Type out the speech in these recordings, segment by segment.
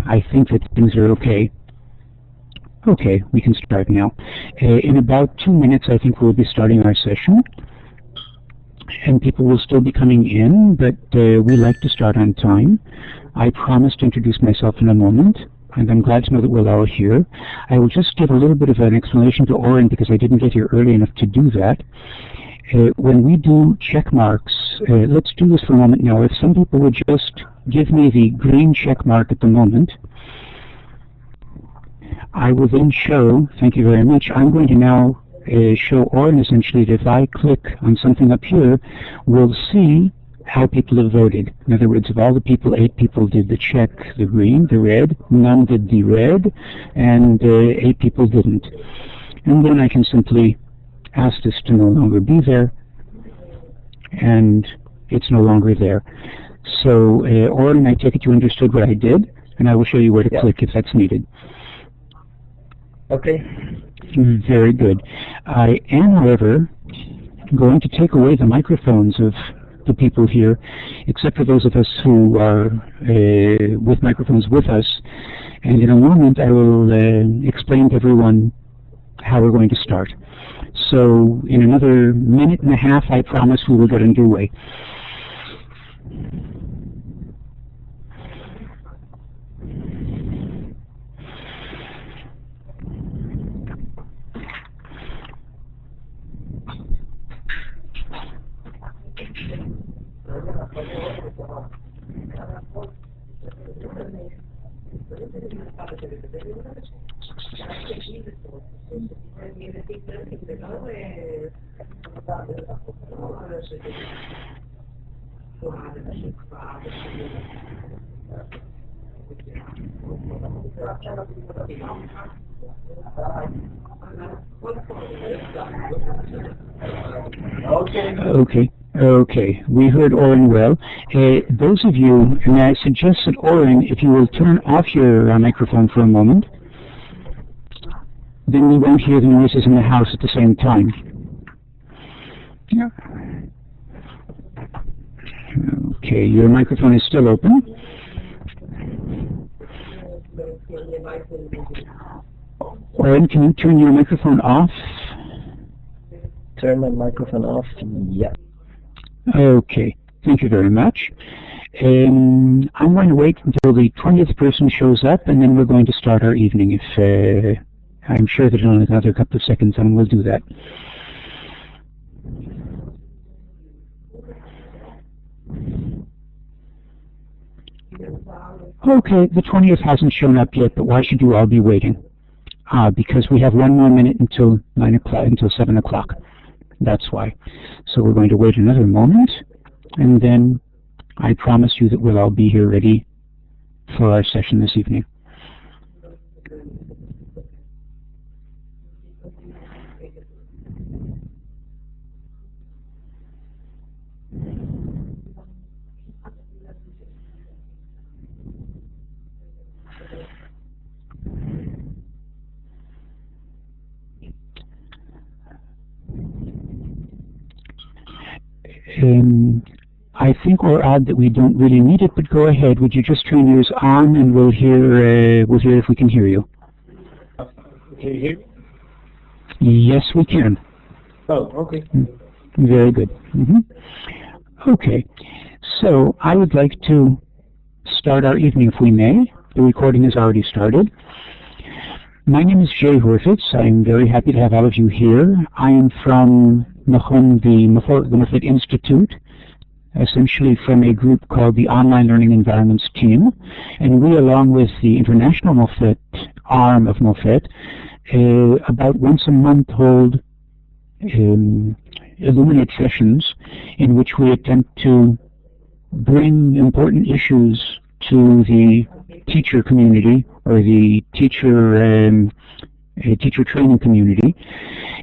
I think that things are okay. Okay, we can start now. In about 2 minutes, I think we'll be starting our session. And people will still be coming in, but we like to start on time. I promise to introduce myself in a moment, and I'm glad to know that we're all here. I will just give a little bit of an explanation to Oren because I didn't get here early enough to do that. When we do check marks, let's do this for a moment now. If some people would just give me the green check mark at the moment, I will then show, thank you very much, I'm going to now show Oren essentially that if I click on something up here, we'll see how people have voted. In other words, of all the people, 8 people did the check, the green, the red, none did the red, and 8 people didn't. And then I can simply ask this to no longer be there, and it's no longer there. So, Oren, I take it you understood what I did, and I will show you where to click if that's needed. Okay. Very good. I am, however, going to take away the microphones of the people here, except for those of us who are with microphones with us. And in a moment, I will explain to everyone how we're going to start. So in another minute and a half, I promise we will get underway. Okay. We heard Oren well. Those of you, and I suggest that Oren, if you will turn off your microphone for a moment, then we won't hear the noises in the house at the same time. Yeah. Okay, your microphone is still open. Oren, can you turn your microphone off? Turn my microphone off? Yeah. Okay, thank you very much. I'm going to wait until the 20th person shows up, and then we're going to start our evening. If I'm sure that in another couple of seconds, and we'll do that. Okay, the 20th hasn't shown up yet, but why should you all be waiting? Because we have 1 more minute until 9 o'clock, until 7 o'clock. That's why. So we're going to wait another moment, and then I promise you that we'll all be here ready for our session this evening. I think or odd that we don't really need it, but go ahead. Would you just turn yours on, and we'll hear if we can hear you. Can you hear me? Yes, we can. Oh, okay. Very good. Okay, so I would like to start our evening, if we may. The recording has already started. My name is Jay Horvitz. I'm very happy to have all of you here. I am from the Mofet Institute, essentially from a group called the Online Learning Environments Team. And we, along with the International Mofet arm of Mofet, about once a month hold Illuminate sessions in which we attempt to bring important issues to the teacher community or the teacher training community.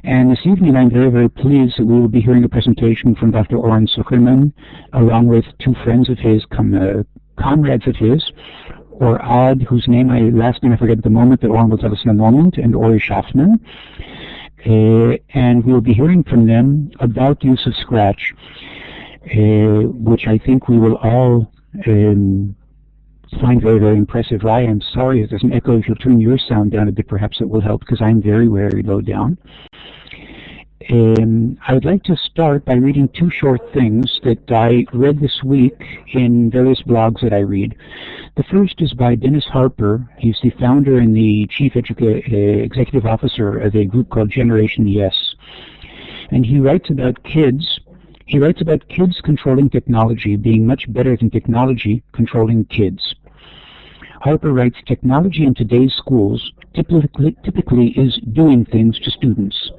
And this evening I'm very, very pleased that we will be hearing a presentation from Dr. Oren Zuckerman, along with 2 friends of his, comrades of his, or Ad, whose last name I forget at the moment, that Oren will tell us in a moment, and Ori Schaffman. And we'll be hearing from them about use of Scratch, which I think we will all find very, very impressive. I am sorry if there's an echo. If you'll turn your sound down a bit, perhaps it will help, because I'm very, very low down. I would like to start by reading two short things that I read this week in various blogs that I read. The first is by Dennis Harper. He's the founder and the chief executive officer of a group called Generation Yes. And he writes about kids. He writes about kids controlling technology being much better than technology controlling kids. Harper writes, technology in today's schools typically is doing things to students,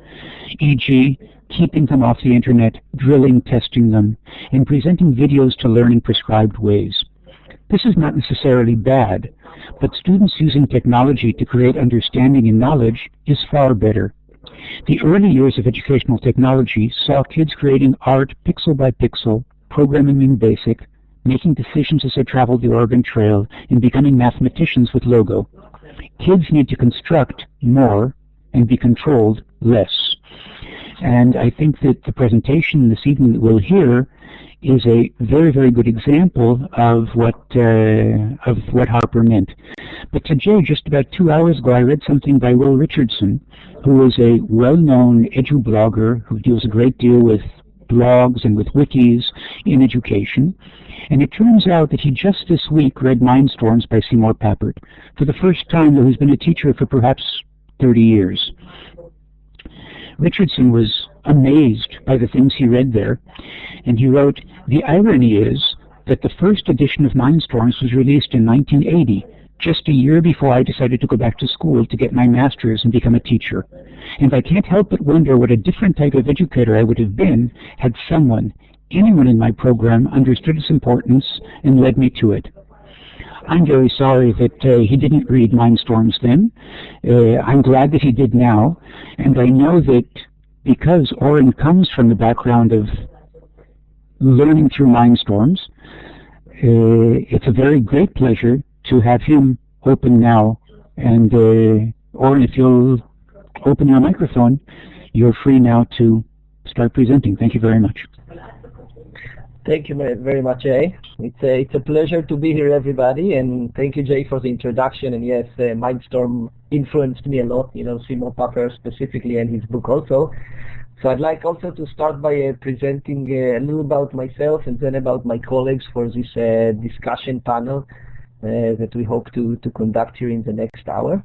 e.g., keeping them off the internet, drilling, testing them, and presenting videos to learn in prescribed ways. This is not necessarily bad, but students using technology to create understanding and knowledge is far better. The early years of educational technology saw kids creating art pixel by pixel, programming in BASIC, making decisions as they traveled the Oregon Trail, and becoming mathematicians with Logo. Kids need to construct more and be controlled less. And I think that the presentation this evening that we'll hear is a very, very good example of what Harper meant. But today, just about 2 hours ago, I read something by Will Richardson, who is a well-known edu-blogger who deals a great deal with blogs and with wikis in education. And it turns out that he just this week read Mindstorms by Seymour Papert for the first time, though he's been a teacher for perhaps 30 years. Richardson was amazed by the things he read there, and he wrote, "The irony is that the first edition of Mindstorms was released in 1980, just a year before I decided to go back to school to get my master's and become a teacher. And I can't help but wonder what a different type of educator I would have been had anyone in my program understood its importance and led me to it." I'm very sorry that he didn't read Mindstorms then. I'm glad that he did now, and I know that because Oren comes from the background of learning through Mindstorms, it's a very great pleasure to have him open now. And Oren, if you'll open your microphone, you're free now to start presenting. Thank you very much. Thank you very much, Jay. It's a pleasure to be here, everybody, and thank you, Jay, for the introduction. And yes, Mindstorm influenced me a lot, Seymour Papert specifically, and his book also. So I'd like also to start by presenting a little about myself and then about my colleagues for this discussion panel that we hope to conduct here in the next hour.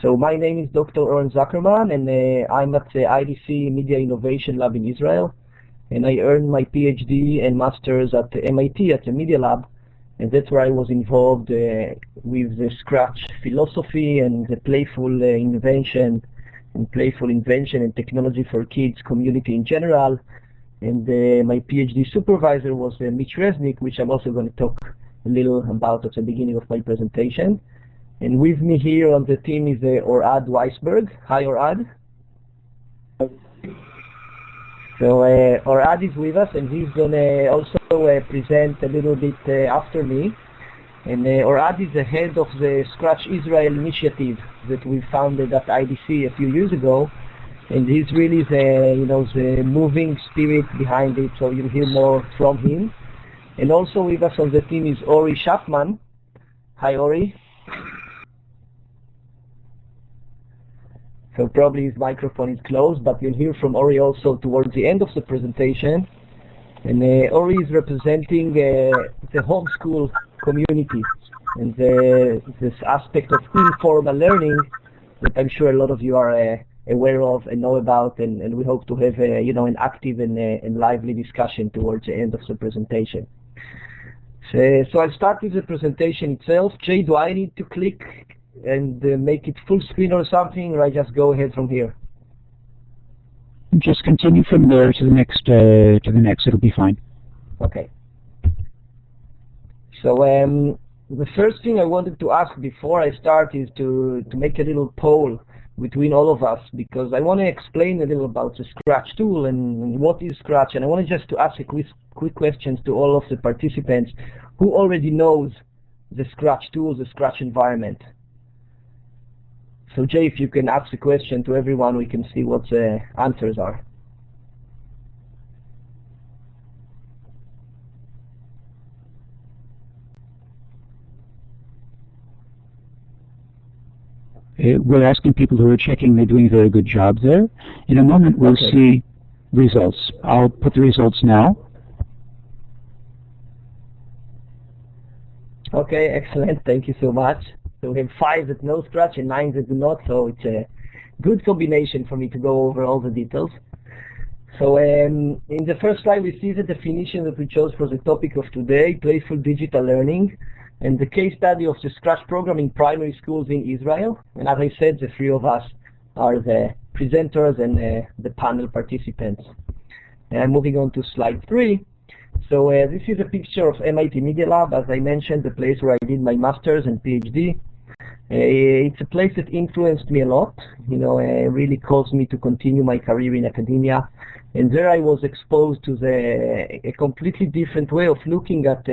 So my name is Dr. Oren Zuckerman, and I'm at the IDC Media Innovation Lab in Israel. And I earned my PhD and master's at the MIT at the Media Lab, and that's where I was involved with the Scratch philosophy and the playful invention and technology for kids community in general. And my PhD supervisor was Mitch Resnick, which I'm also going to talk a little about at the beginning of my presentation. And with me here on the team is Orad Weisberg. Hi, Orad. So Orad is with us, and he's going to also present a little bit after me. And Orad is the head of the Scratch Israel initiative that we founded at IDC a few years ago, and he's really the moving spirit behind it. So you'll hear more from him. And also with us on the team is Ori Schafman. Hi, Ori. So probably his microphone is closed, but you'll hear from Ori also towards the end of the presentation. And Ori is representing the homeschool community and this aspect of informal learning that I'm sure a lot of you are aware of and know about, and we hope to have an active and lively discussion towards the end of the presentation. So I'll start with the presentation itself. Jay, do I need to click and make it full screen or something, or I just go ahead from here? Just continue from there to the next. It'll be fine. Okay. So the first thing I wanted to ask before I start is to make a little poll between all of us, because I want to explain a little about the Scratch tool and what is Scratch, and I want just to ask a quick questions to all of the participants who already knows the Scratch tool, the Scratch environment. So Jay, if you can ask the question to everyone, we can see what the answers are. we're asking people who are checking, they're doing a very good job there. In a moment, we'll see results. I'll put the results now. Okay, excellent. Thank you so much. So we have 5 that no scratch and 9 that do not, so it's a good combination for me to go over all the details. So in the first slide, we see the definition that we chose for the topic of today, playful digital learning, and the case study of the Scratch program in primary schools in Israel. And as I said, the 3 of us are the presenters and the panel participants. And moving on to slide 3. So this is a picture of MIT Media Lab, as I mentioned, the place where I did my master's and PhD. It's a place that influenced me a lot, really caused me to continue my career in academia. And there I was exposed to a completely different way of looking at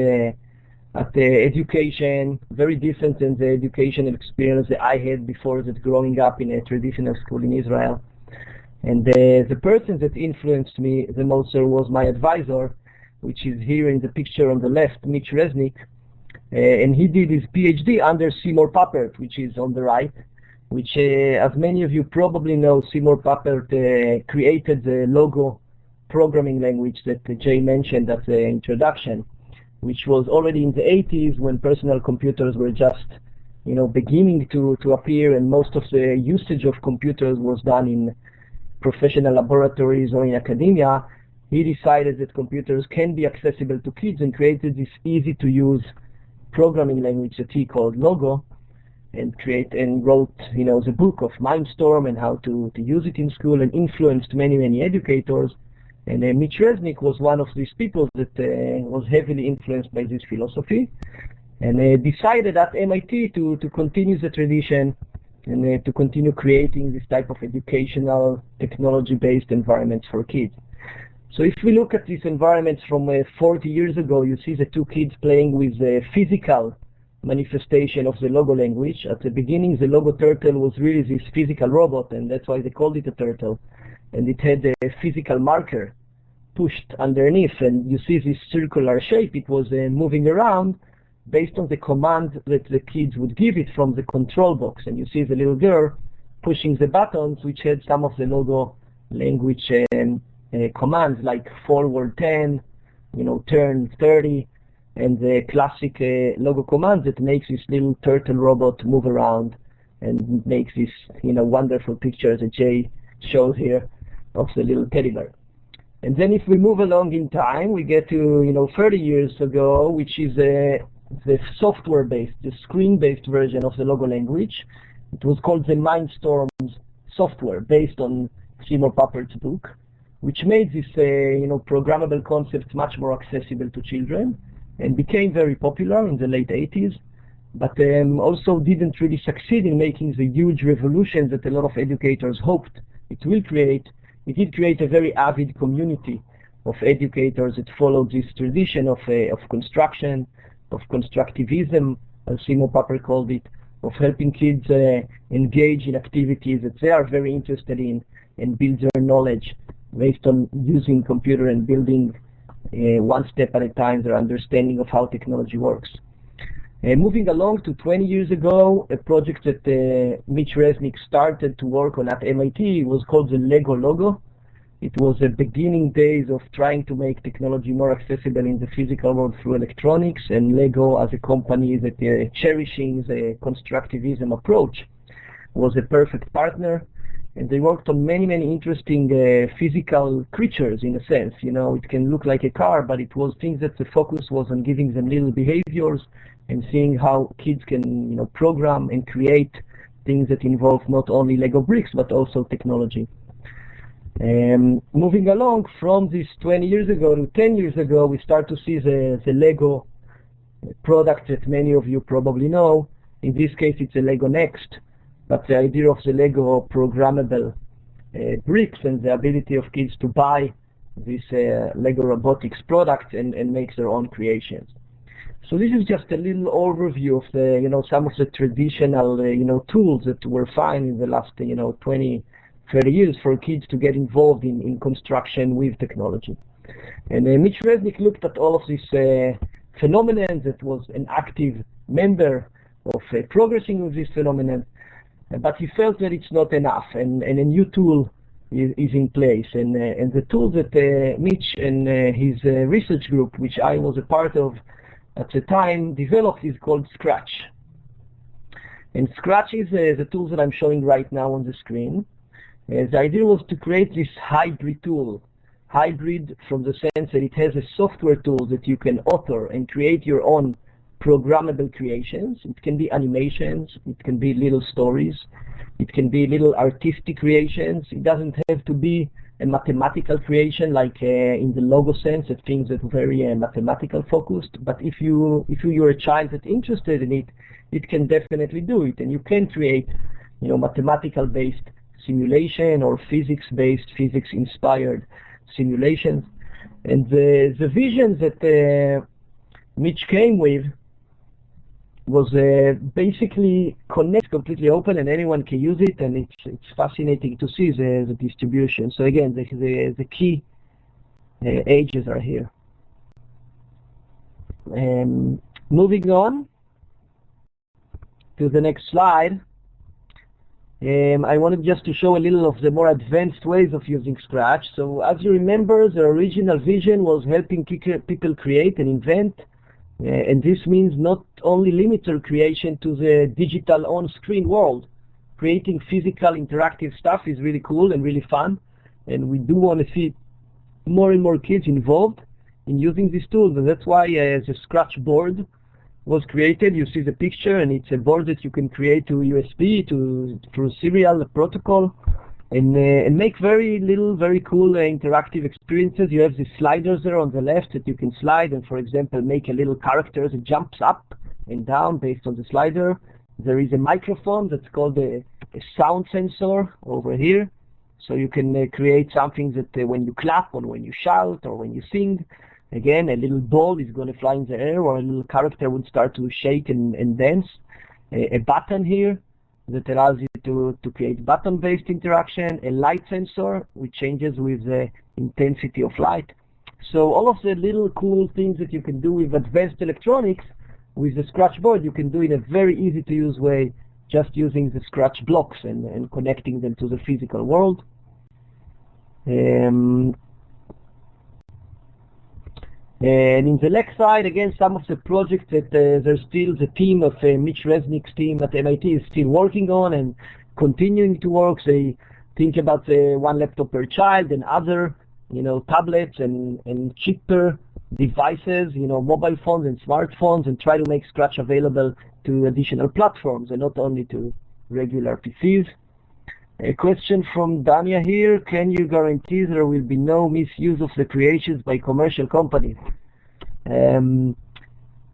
education, very different than the educational experience that I had before that growing up in a traditional school in Israel. And the person that influenced me the most was my advisor, which is here in the picture on the left, Mitch Resnick. And he did his PhD under Seymour Papert, which is on the right, which, as many of you probably know, Seymour Papert created the Logo programming language that Jay mentioned at the introduction, which was already in the 80s when personal computers were just, beginning to appear, and most of the usage of computers was done in professional laboratories or in academia. He decided that computers can be accessible to kids and created this easy-to-use programming language that he called Logo, and wrote, the book of Mindstorm and how to use it in school, and influenced many, many educators. And Mitch Resnick was one of these people that was heavily influenced by this philosophy, and decided at MIT to continue the tradition and to continue creating this type of educational, technology-based environments for kids. So if we look at these environments from 40 years ago, you see the 2 kids playing with the physical manifestation of the Logo language. At the beginning, the Logo turtle was really this physical robot, and that's why they called it a turtle. And it had a physical marker pushed underneath, and you see this circular shape. It was moving around based on the command that the kids would give it from the control box. And you see the little girl pushing the buttons, which had some of the Logo language commands like forward 10, turn 30, and the classic Logo command that makes this little turtle robot move around and makes this wonderful picture that Jay shows here of the little teddy bear. And then if we move along in time, we get to 30 years ago, which is the software-based, the screen-based version of the Logo language. It was called the Mindstorm software, based on Seymour Papert's book, which made this programmable concept much more accessible to children, and became very popular in the late 80s, but also didn't really succeed in making the huge revolution that a lot of educators hoped it will create. It did create a very avid community of educators that followed this tradition of construction, of constructivism, as Seymour Papert called it, of helping kids engage in activities that they are very interested in and build their knowledge based on using computer and building one step at a time their understanding of how technology works. Moving along to 20 years ago, a project that Mitch Resnick started to work on at MIT was called the Lego Logo. It was the beginning days of trying to make technology more accessible in the physical world through electronics, and Lego, as a company that cherishing the constructivism approach, was a perfect partner. And they worked on many, many interesting physical creatures, in a sense. It can look like a car, but it was things that the focus was on giving them little behaviors and seeing how kids can, program and create things that involve not only Lego bricks, but also technology. Moving along from this 20 years ago to 10 years ago, we start to see the Lego product that many of you probably know. In this case, it's a Lego Next. But the idea of the Lego programmable bricks and the ability of kids to buy this Lego robotics product and make their own creations. So this is just a little overview of the, some of the traditional, tools that were found in the last, 20, 30 years for kids to get involved in construction with technology. And Mitch Resnick looked at all of these phenomena that was an active member of progressing with this phenomenon. but he felt that it's not enough, and a new tool is in place. And the tool that Mitch and his research group, which I was a part of at the time, developed is called Scratch. And Scratch is the tool that I'm showing right now on the screen. The idea was to create this hybrid tool. Hybrid from the sense that it has a software tool that you can author and create your own programmable creations. It can be animations, it can be little stories, it can be little artistic creations. It doesn't have to be a mathematical creation like in the logo sense, of things that are very mathematical focused. But if you're a child that's interested in it, it can definitely do it, and you can create, mathematical based simulation or physics based, physics inspired simulations. And the vision that Mitch came with was basically connect, completely open, and anyone can use it, and it's fascinating to see the distribution. So again, the key ages are here. Moving on to the next slide, I wanted just to show a little of the more advanced ways of using Scratch. So as you remember, the original vision was helping people create and invent. And this means not only limit creation to the digital on-screen world. Creating physical interactive stuff is really cool and really fun, and we do want to see more and more kids involved in using these tools, and that's why the Scratch board was created. You see the picture, and it's a board that you can create to USB, through serial protocol, and make very cool interactive experiences. You have the sliders there on the left that you can slide and, for example, make a little character that jumps up and down based on the slider. There is a microphone that's called a sound sensor over here, so you can create something that when you clap or when you shout or when you sing, again, a little ball is going to fly in the air, or a little character would start to shake and dance. A button here that allows you to create button-based interaction, a light sensor which changes with the intensity of light. So all of the little cool things that you can do with advanced electronics with the Scratch board, you can do in a very easy to use way, just using the Scratch blocks and connecting them to the physical world. And in the next slide, again, some of the projects that there's still the team of Mitch Resnick's team at MIT is still working on and continuing to work. They think about one laptop per child and other, tablets and cheaper devices, mobile phones and smartphones, and try to make Scratch available to additional platforms and not only to regular PCs. A question from Dania here: can you guarantee there will be no misuse of the creations by commercial companies?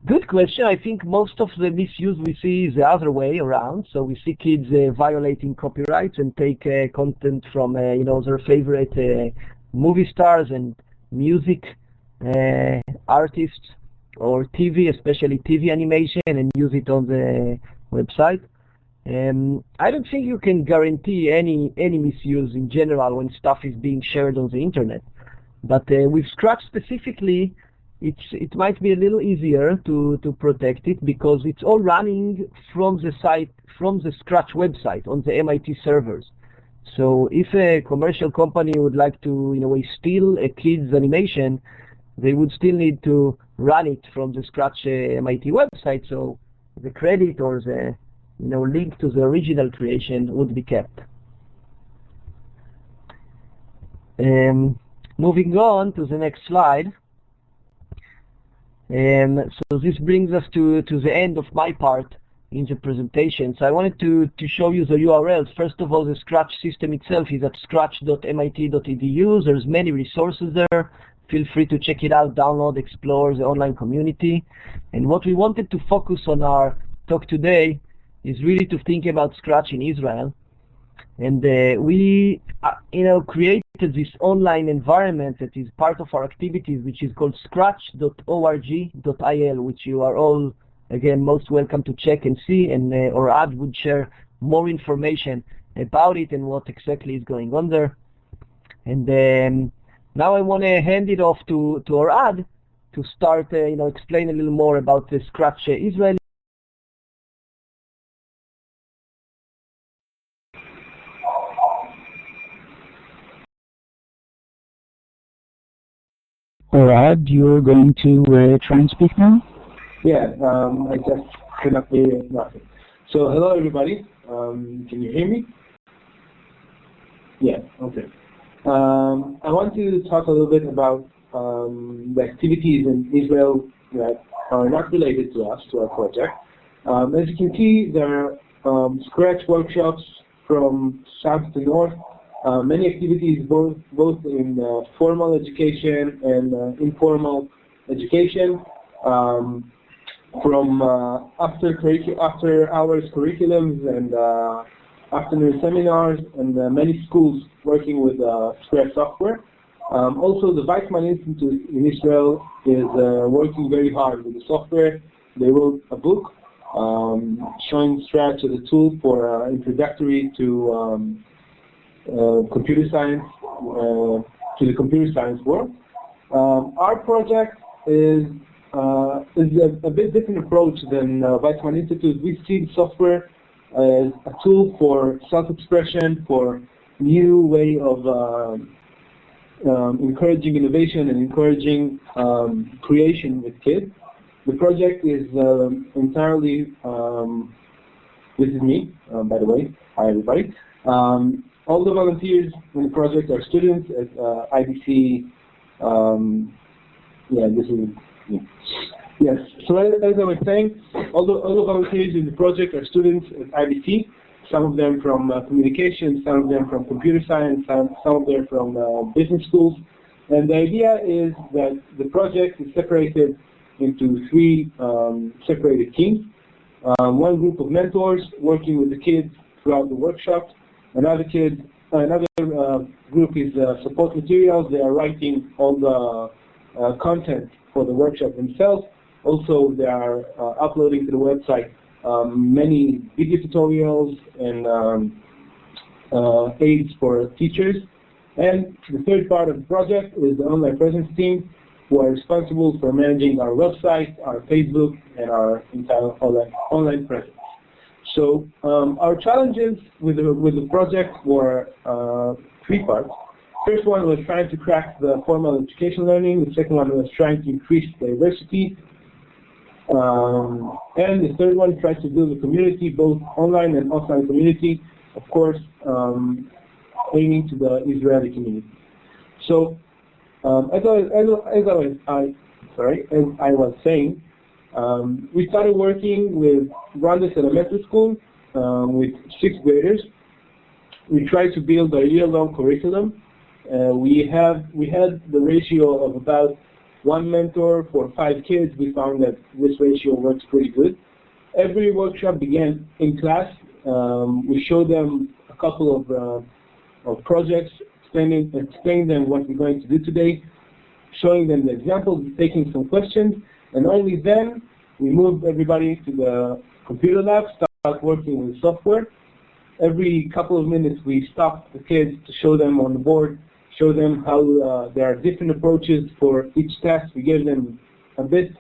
Good question. I think most of the misuse we see is the other way around. So we see kids violating copyrights and take content from their favorite movie stars and music artists, or TV, especially TV animation, and use it on the website. I don't think you can guarantee any misuse in general when stuff is being shared on the internet. But with Scratch specifically, it might be a little easier to protect it, because it's all running from the Scratch website on the MIT servers. So if a commercial company would like to steal a kid's animation, they would still need to run it from the Scratch MIT website, so the credit or the link to the original creation would be kept. Moving on to the next slide. So this brings us to the end of my part in the presentation. So I wanted to show you the URLs. First of all, the Scratch system itself is at scratch.mit.edu. There's many resources there. Feel free to check it out, download, explore the online community. And what we wanted to focus on our talk today is really to think about Scratch in Israel. And we created this online environment that is part of our activities, which is called scratch.org.il, which you are all, again, most welcome to check and see, and Orad would share more information about it and what exactly is going on there. And now I want to hand it off to Orad to start, explain a little more about the Scratch Israel Orad, you're going to try and speak now? Yeah, I just cannot hear nothing. So hello everybody, can you hear me? Yeah, okay. I want to talk a little bit about the activities in Israel that are not related to us, to our project. As you can see, there are scratch workshops from south to north, many activities both in formal education and informal education, from after hours curriculums and afternoon seminars, and many schools working with Scratch software. Also, the Weizmann Institute in Israel is working very hard with the software. They wrote a book showing Scratch as a tool for introductory to computer science, to the computer science world. Our project is a bit different approach than Weizmann Institute. We see software as a tool for self-expression, for new way of encouraging innovation and encouraging creation with kids. The project is entirely, this is me, by the way, hi everybody. All the volunteers in the project are students at IBC, yeah, this is me. Yes, so as I was saying, all the volunteers in the project are students at IBC, some of them from communication, some of them from computer science, some of them from business schools. And the idea is that the project is separated into three separated teams. One group of mentors working with the kids throughout the workshop. Another group is support materials. They are writing all the content for the workshop themselves. Also, they are uploading to the website many video tutorials and aids for teachers. And the third part of the project is the online presence team, who are responsible for managing our website, our Facebook, and our entire online presence. So our challenges with the project were three parts. First one was trying to crack the formal education learning. The second one was trying to increase diversity. And the third one tries to build a community, both online and offline community, of course, aiming to the Israeli community. So, as I was saying, we started working with Brendais Elementary School with 6th graders. We tried to build a year-long curriculum. We had the ratio of about 1 mentor for 5 kids. We found that this ratio works pretty good. Every workshop began in class. We showed them a couple of projects, explaining them what we're going to do today, showing them the examples, taking some questions, and only then we moved everybody to the computer lab, start working with software. Every couple of minutes we stopped the kids to show them on the board, show them how there are different approaches for each task. We gave them a bit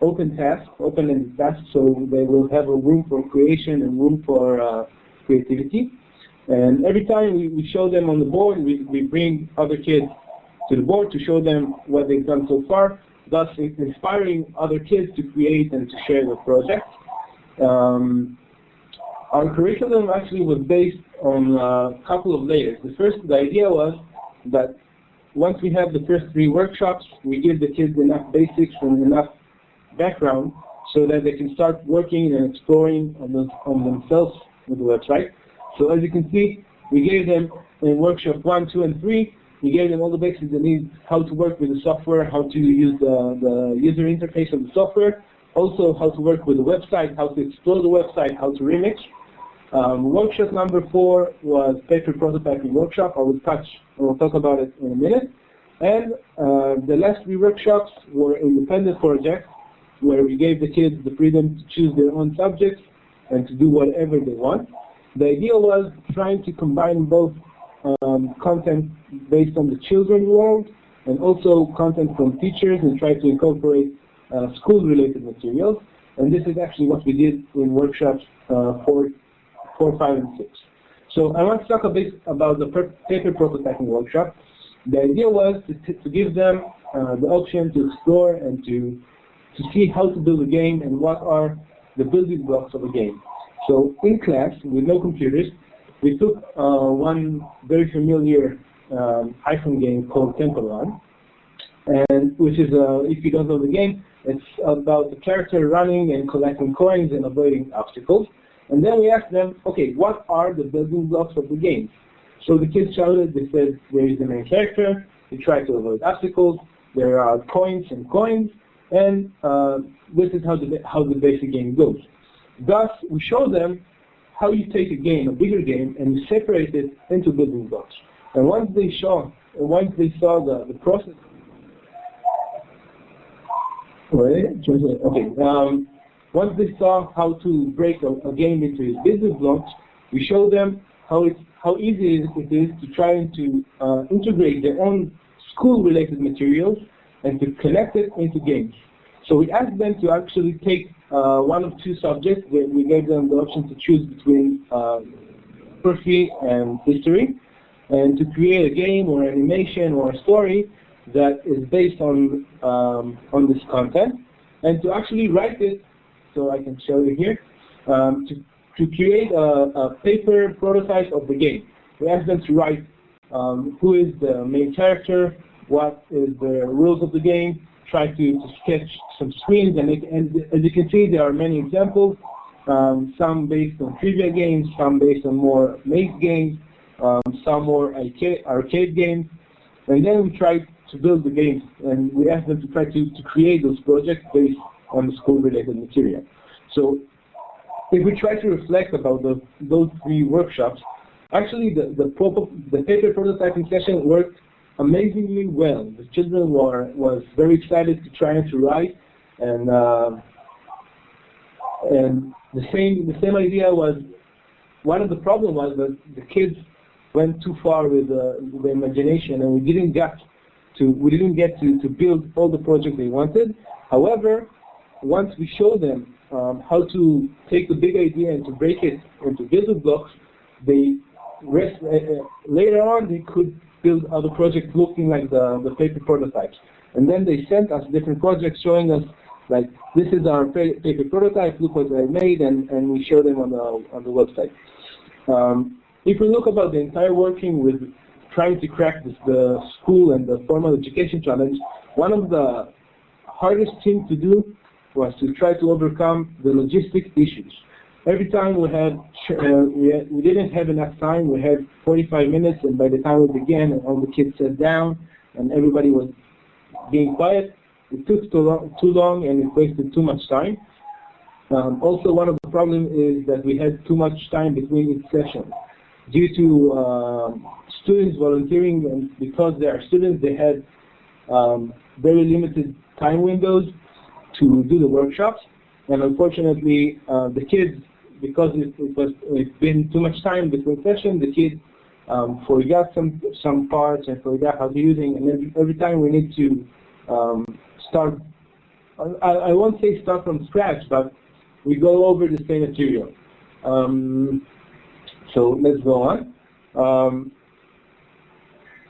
open-ended task, so they will have a room for creation and room for creativity. And every time we show them on the board, we bring other kids to the board to show them what they've done so far, thus inspiring other kids to create and to share the project. Our curriculum actually was based on a couple of layers. The idea was that once we have the first 3 workshops, we give the kids enough basics and enough background so that they can start working and exploring on themselves with the website. So as you can see, we gave them in workshop 1, 2, and 3, we gave them all the basics they need, how to work with the software, how to use the user interface of the software, also how to work with the website, how to explore the website, how to remix. Workshop number 4 was paper prototyping workshop. I will talk about it in a minute. And the last 3 workshops were independent projects where we gave the kids the freedom to choose their own subjects and to do whatever they want. The idea was trying to combine both content based on the children's world and also content from teachers and try to incorporate school-related materials. And this is actually what we did in workshops 4, 5, and 6. So I want to talk a bit about the paper prototyping workshop. The idea was to give them the option to explore and to see how to build a game and what are the building blocks of a game. So in class, with no computers, we took one very familiar iPhone game called Temple Run, and which is, if you don't know the game, it's about the character running and collecting coins and avoiding obstacles. And then we asked them, okay, what are the building blocks of the game? So the kids shouted, they said, there is the main character, they try to avoid obstacles, there are coins, and this is how the basic game goes. Thus, we show them how you take a game, a bigger game, and you separate it into building blocks. And once they saw the process, once they saw how to break a game into its building blocks, we show them how easy it is to try and to integrate their own school-related materials and to connect it into games. So we asked them to actually take one of two subjects. We gave them the option to choose between geography and history, and to create a game or animation or a story that is based on this content, and to actually write it. So I can show you here to create a paper prototype of the game. We asked them to write who is the main character, what is the rules of the game, try to sketch some screens, and as you can see, there are many examples, some based on trivia games, some based on more maze games, some more arcade games, and then we tried to build the games, and we asked them to try to create those projects based on the school-related material. So if we try to reflect about those three workshops, actually the paper prototyping session worked amazingly well. The children was very excited to try and to write, and the same idea was, one of the problems was that the kids went too far with the imagination, and we didn't get to build all the projects they wanted. However, once we showed them how to take a big idea and to break it into building blocks, later on they could build other projects looking like the paper prototypes. And then they sent us different projects showing us, like, this is our paper prototype, look what I made, and we show them on the website. If we look about the entire working with trying to crack the school and the formal education challenge, one of the hardest things to do was to try to overcome the logistic issues. Every time we didn't have enough time. We had 45 minutes, and by the time we began, and all the kids sat down, and everybody was being quiet, it took too long, and it wasted too much time. Also, one of the problems is that we had too much time between each session. Due to students volunteering, and because they are students, they had very limited time windows to do the workshops. And unfortunately, the kids, because it's been too much time between sessions, the kids forgot some parts and forgot how to use it. And every time we need to start, I won't say start from scratch, but we go over the same material. So let's go on.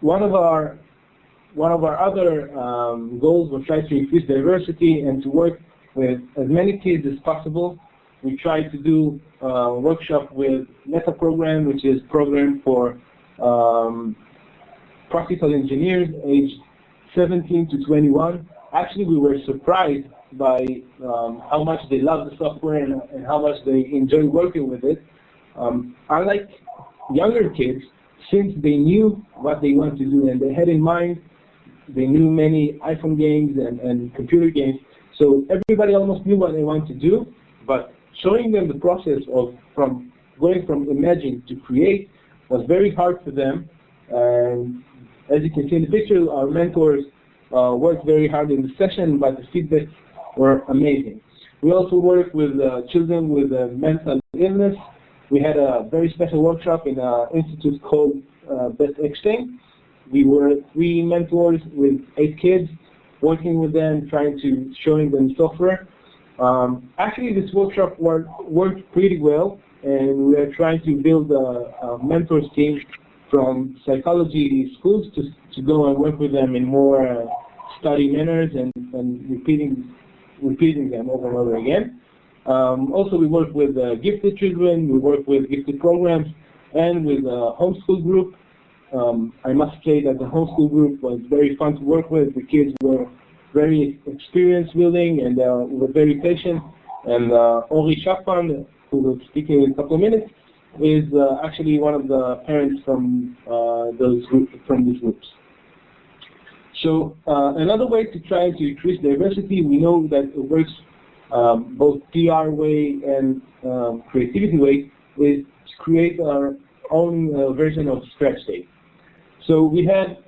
One of our other goals was try to increase diversity and to work with as many kids as possible. We tried to do a workshop with Meta program, which is program for practical engineers aged 17 to 21. Actually, we were surprised by how much they love the software and how much they enjoy working with it. Unlike younger kids, since they knew what they want to do and they had in mind, they knew many iPhone games and computer games, so everybody almost knew what they want to do, but showing them the process of going from imagine to create was very hard for them. And as you can see in the picture, our mentors worked very hard in the session, but the feedback were amazing. We also work with children with mental illness. We had a very special workshop in an institute called Best Exchange. We were 3 mentors with 8 kids, working with them, trying to showing them software. Actually, this workshop worked pretty well, and we are trying to build a mentors team from psychology schools to go and work with them in more study manners and repeating them over and over again. Also, we work with gifted children, we work with gifted programs, and with a homeschool group. I must say that the homeschool group was very fun to work with. The kids were very experienced, willing, and were very patient. And Ori Shafan, who will be speaking in a couple of minutes, is actually one of the parents from these groups. So another way to try to increase diversity, we know that it works both PR way and creativity way, is to create our own version of Scratch Day. So we had,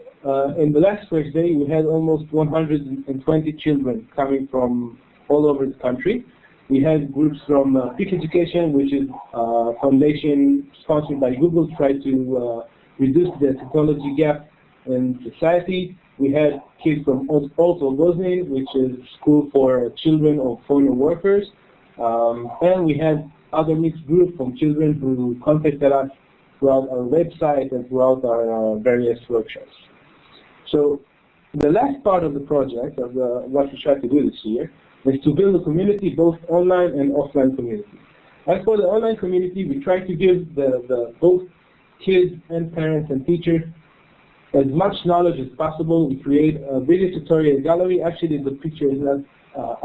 in the last Scratch Day, we had almost 120 children coming from all over the country. We had groups from Peak Education, which is a foundation sponsored by Google, try to reduce the technology gap in society. We had kids from also Goznin, which is school for children of foreign workers. And we had other mixed groups from children who contacted us throughout our website and throughout our various workshops. So the last part of the project, of what we tried to do this year, is to build a community, both online and offline community. As for the online community, we try to give both kids and parents and teachers as much knowledge as possible. We create a video tutorial gallery. Actually, the picture is not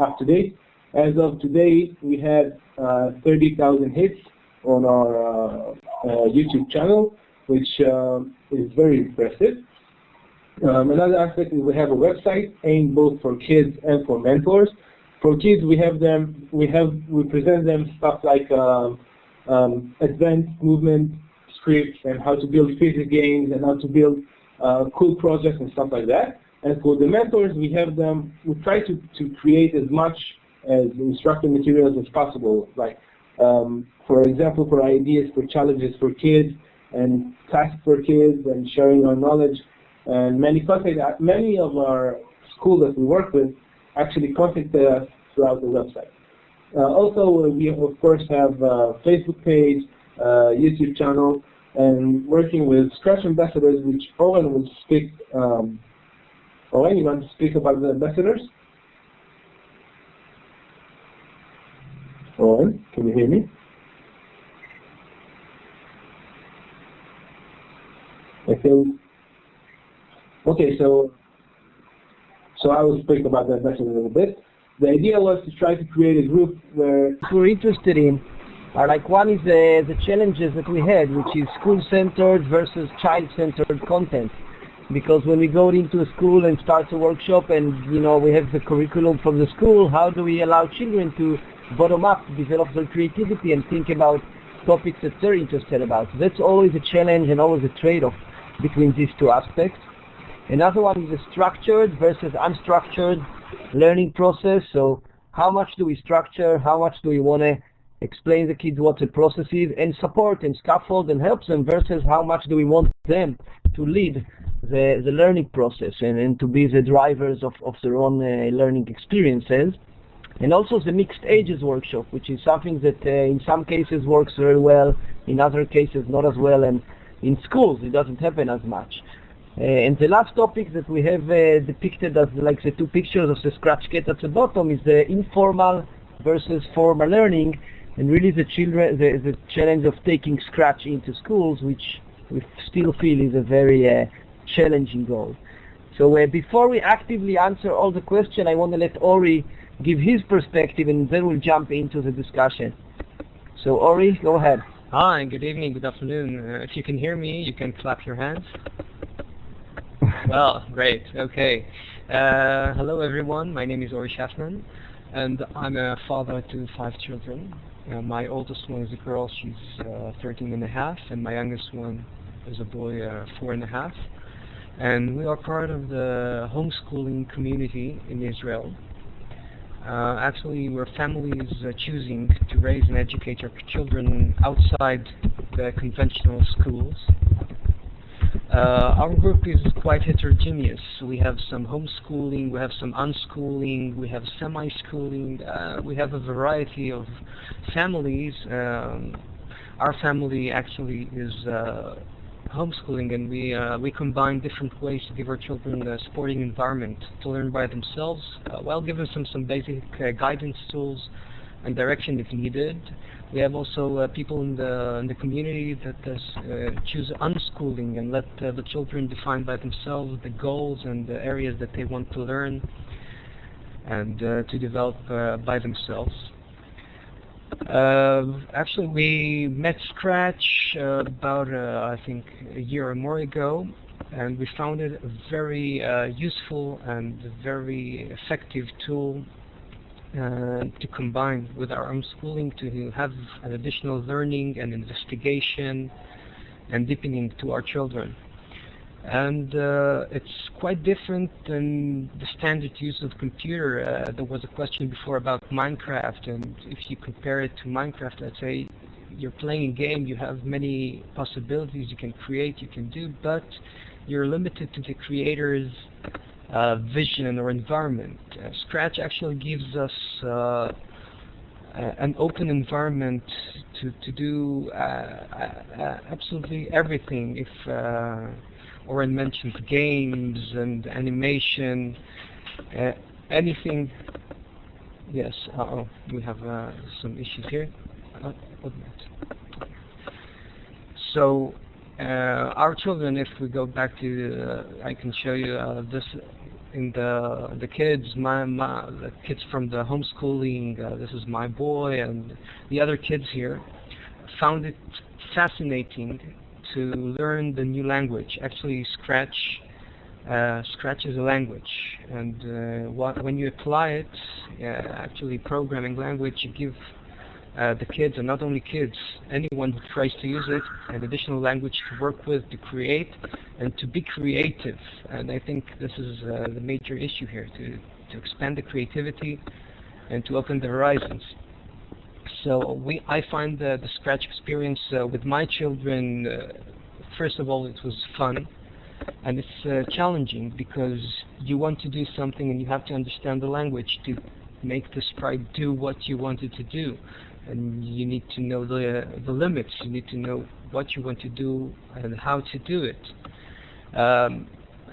up to date. As of today, we had 30,000 hits on our YouTube channel, which is very impressive. Another aspect is we have a website aimed both for kids and for mentors. For kids, we present them stuff like advanced movement scripts and how to build physics games and how to build cool projects and stuff like that. And for the mentors, we try to create as much as instructor materials as possible, like for example, for ideas for challenges for kids and tasks for kids and sharing our knowledge. And many of our schools that we work with actually contacted us throughout the website. Also, we of course have a Facebook page, YouTube channel, and working with Scratch ambassadors, which Owen will speak. Owen, you want to speak about the ambassadors? Owen, can you hear me? I think. Okay, so I will speak about the ambassadors a little bit. The idea was to try to create a group where we're interested in are like, one is the challenges that we had, which is school-centered versus child-centered content. Because when we go into a school and start a workshop and we have the curriculum from the school, how do we allow children to bottom-up develop their creativity and think about topics that they're interested about? So that's always a challenge and always a trade-off between these two aspects. Another one is the structured versus unstructured learning process. So how much do we structure, how much do we want to explain the kids what the process is and support and scaffold and help them, versus how much do we want them to lead the learning process and to be the drivers of their own learning experiences. And also the mixed ages workshop, which is something that in some cases works very well, in other cases not as well, and in schools it doesn't happen as much. And the last topic that we have depicted as like the two pictures of the Scratch Cat at the bottom is the informal versus formal learning, and really the challenge of taking Scratch into schools, which we still feel is a very challenging goal. So before we actively answer all the questions, I want to let Ori give his perspective, and then we'll jump into the discussion. So Ori, go ahead. Hi, good evening, good afternoon. If you can hear me, you can clap your hands. Well, great, okay. Hello everyone, my name is Ori Shafman, and I'm a father to 5 children. My oldest one is a girl, she's 13 and a half, and my youngest one is a boy, 4 and a half. And we are part of the homeschooling community in Israel. Actually, we're families choosing to raise and educate our children outside the conventional schools. Our group is quite heterogeneous. We have some homeschooling, we have some unschooling, we have semi-schooling, we have a variety of families. Our family actually is homeschooling, and we combine different ways to give our children a sporting environment to learn by themselves, while giving them some basic guidance tools and direction if needed. We have also people in the community that choose unschooling and let the children define by themselves the goals and the areas that they want to learn and to develop by themselves. Actually, we met Scratch about I think a year or more ago, and we found it a very useful and very effective tool to combine with our homeschooling, to have an additional learning and investigation and deepening to our children. And it's quite different than the standard use of computer. There was a question before about Minecraft, and if you compare it to Minecraft, let's say you're playing a game, you have many possibilities you can create, you can do, but you're limited to the creator's vision or environment. Scratch actually gives us an open environment to do absolutely everything. If Oren mentioned games and animation, anything. Yes, we have some issues here. So our children, if we go back to, I can show you this in the kids, the kids from the homeschooling. This is my boy, and the other kids here found it fascinating to learn the new language. Actually, Scratch is a language, and when you apply it, actually programming language, you give the kids, and not only kids, anyone who tries to use it, an additional language to work with, to create, and to be creative. And I think this is the major issue here, to expand the creativity and to open the horizons. So I find the Scratch experience with my children, first of all, it was fun, and it's challenging because you want to do something and you have to understand the language to make the sprite do what you want it to do. And you need to know the limits, you need to know what you want to do and how to do it.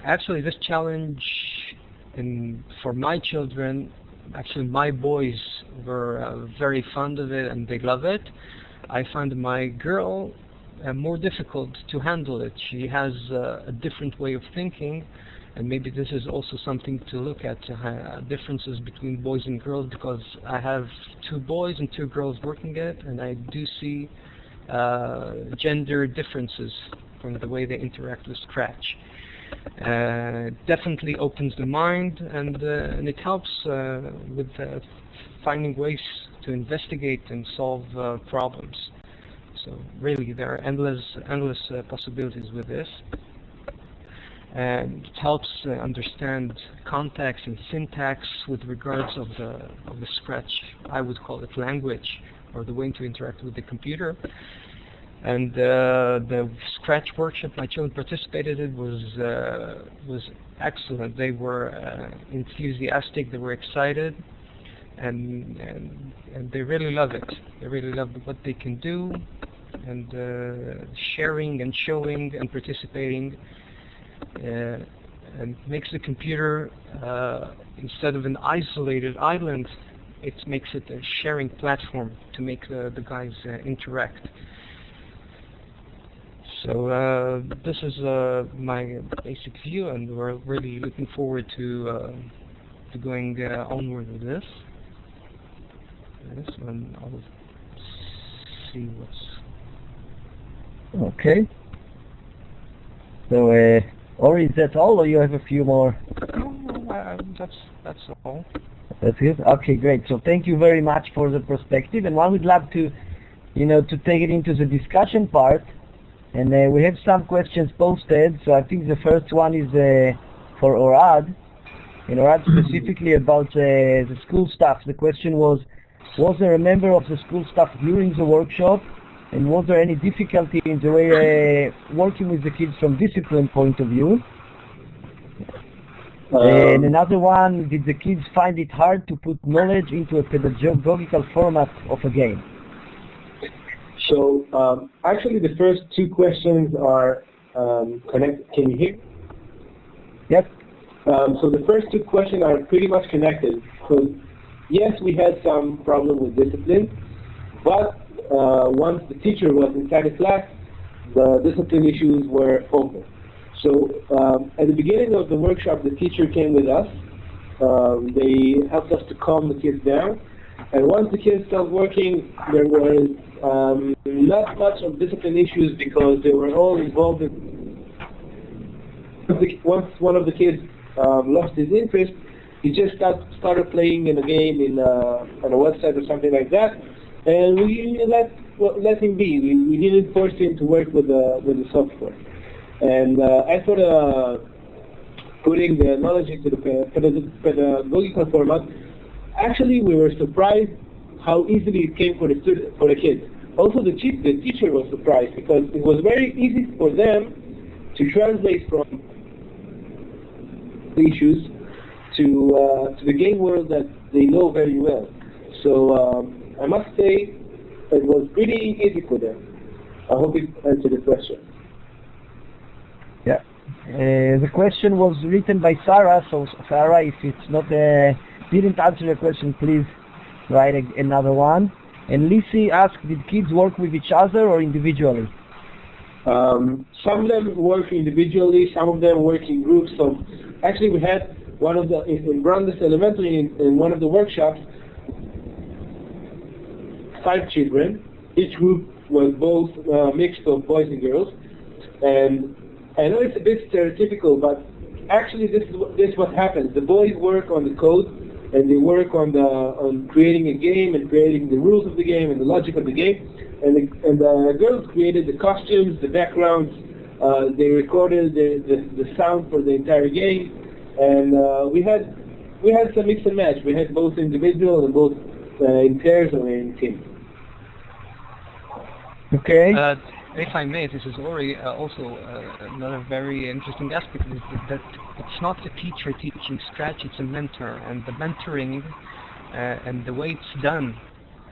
Actually, this challenge for my children, actually my boys were very fond of it and they love it. I find my girl more difficult to handle it. She has a different way of thinking, and maybe this is also something to look at, differences between boys and girls, because I have 2 boys and 2 girls working it, and I do see gender differences from the way they interact with Scratch. Definitely opens the mind, and it helps with finding ways to investigate and solve problems. So really, there are endless possibilities with this. And it helps understand context and syntax with regards of the Scratch. I would call it language, or the way to interact with the computer. And the Scratch workshop my children participated in was excellent. They were enthusiastic. They were excited, and they really love it. They really love what they can do, and sharing and showing and participating. And makes the computer, instead of an isolated island, it makes it a sharing platform to make the guys interact. So this is my basic view, and we're really looking forward to going onward with this. And I'll see what's okay. So. Or is that all, or you have a few more? No, that's all. That's good. Okay, great. So thank you very much for the perspective. And one would love to, to take it into the discussion part. And we have some questions posted. So I think the first one is for Orad. And Orad specifically about the school staff. The question was there a member of the school staff during the workshop? And was there any difficulty in the way working with the kids from discipline point of view? And another one, did the kids find it hard to put knowledge into a pedagogical format of a game? So actually the first 2 questions are connected. Can you hear? Yes. So the first two questions are pretty much connected. So yes, we had some problem with discipline, but once the teacher was inside the class, the discipline issues were over. So at the beginning of the workshop, the teacher came with us. They helped us to calm the kids down. And once the kids started working, there was not much of discipline issues because they were all involved in. Once one of the kids lost his interest, he just started playing in a game on a website or something like that, and we let him be. We didn't force him to work with the software. And as for the putting the knowledge into the pedagogical format, actually we were surprised how easily it came for the kids. Also the teacher was surprised because it was very easy for them to translate from the issues to the game world that they know very well. So I must say it was pretty easy for them. I hope it answered the question. Yeah. The question was written by Sarah, so Sarah, if it's not didn't answer your question, please write another one. And Lisi asked, did kids work with each other or individually? Some of them work individually, some of them work in groups. So actually we had one of the, in Brendais Elementary, in one of the workshops, 5 children. Each group was both mixed of boys and girls. And I know it's a bit stereotypical, but actually this is what happens. The boys work on the code, and they work on creating a game and creating the rules of the game and the logic of the game. And the girls created the costumes, the backgrounds. They recorded the sound for the entire game. And we had some mix and match. We had both individual and both in pairs or in teams. Okay. If I may, this is Ori. Also, another very interesting aspect is that it's not a teacher teaching Scratch; it's a mentor, and the mentoring and the way it's done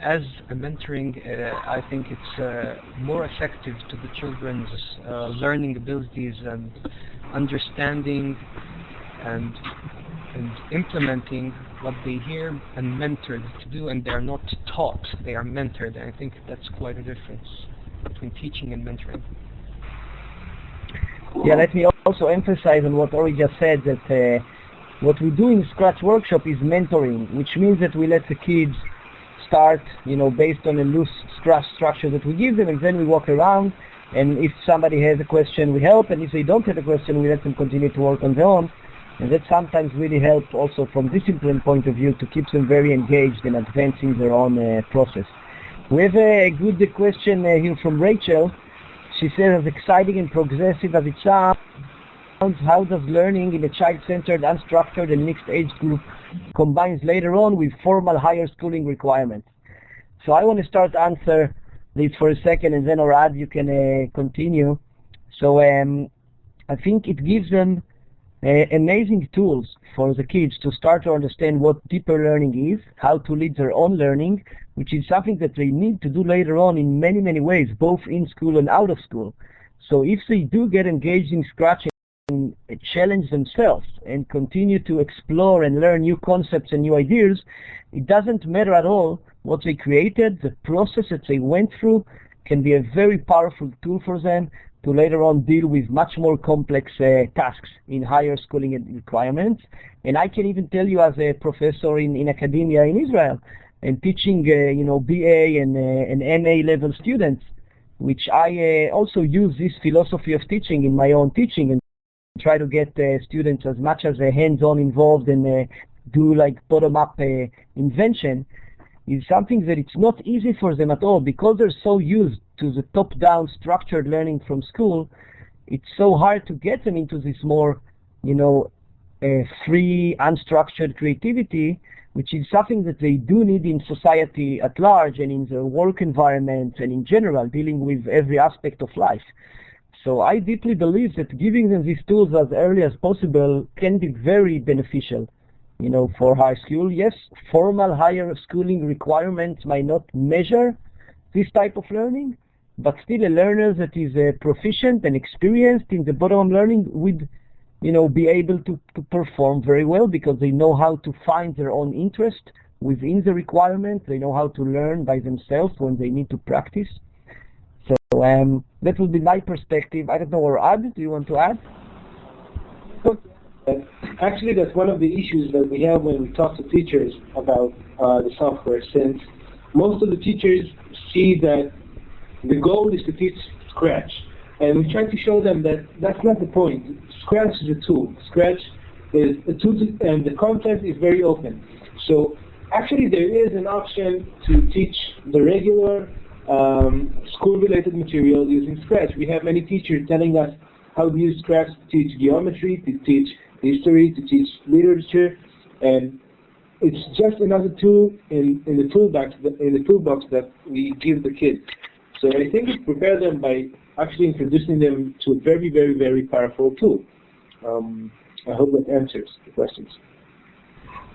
as a mentoring, I think it's more effective to the children's learning abilities and understanding and implementing what they hear and mentored to do, and they are not taught, they are mentored. And I think that's quite a difference between teaching and mentoring. Yeah, let me also emphasize on what Ori just said, that what we do in Scratch Workshop is mentoring, which means that we let the kids start, based on a loose Scratch structure that we give them, and then we walk around, and if somebody has a question, we help, and if they don't have a question, we let them continue to work on their own. And that sometimes really helps also from discipline point of view to keep them very engaged in advancing their own process. We have a good question here from Rachel. She says, as exciting and progressive as it sounds, how does learning in a child-centered, unstructured and mixed age group combines later on with formal higher schooling requirements? So I want to start answer this for a second, and then Orad, you can continue. So I think it gives them amazing tools for the kids to start to understand what deeper learning is, how to lead their own learning, which is something that they need to do later on in many, many ways, both in school and out of school. So if they do get engaged in Scratch and challenge themselves and continue to explore and learn new concepts and new ideas, it doesn't matter at all what they created. The process that they went through can be a very powerful tool for them to later on deal with much more complex tasks in higher schooling requirements. And I can even tell you, as a professor in academia in Israel, and teaching BA and MA level students, which I also use this philosophy of teaching in my own teaching and try to get students as much as hands-on involved and do like bottom-up invention, is something that it's not easy for them at all, because they're so used to the top-down structured learning from school. It's so hard to get them into this more, free, unstructured creativity, which is something that they do need in society at large and in their work environment and in general, dealing with every aspect of life. So I deeply believe that giving them these tools as early as possible can be very beneficial, for high school. Yes, formal higher schooling requirements might not measure this type of learning, but still a learner that is proficient and experienced in the bottom-up learning would, be able to perform very well because they know how to find their own interest within the requirement. They know how to learn by themselves when they need to practice. So that would be my perspective. I don't know, or Ad, do you want to add? Actually, that's one of the issues that we have when we talk to teachers about the software, since most of the teachers see that the goal is to teach Scratch. And we try to show them that that's not the point. Scratch is a tool. Scratch is a tool, and the content is very open. So actually there is an option to teach the regular school-related material using Scratch. We have many teachers telling us how to use Scratch to teach geometry, to teach history, to teach literature, and it's just another tool in the toolbox that we give the kids. So I think it prepares them by actually introducing them to a very, very, very powerful tool. I hope that answers the questions.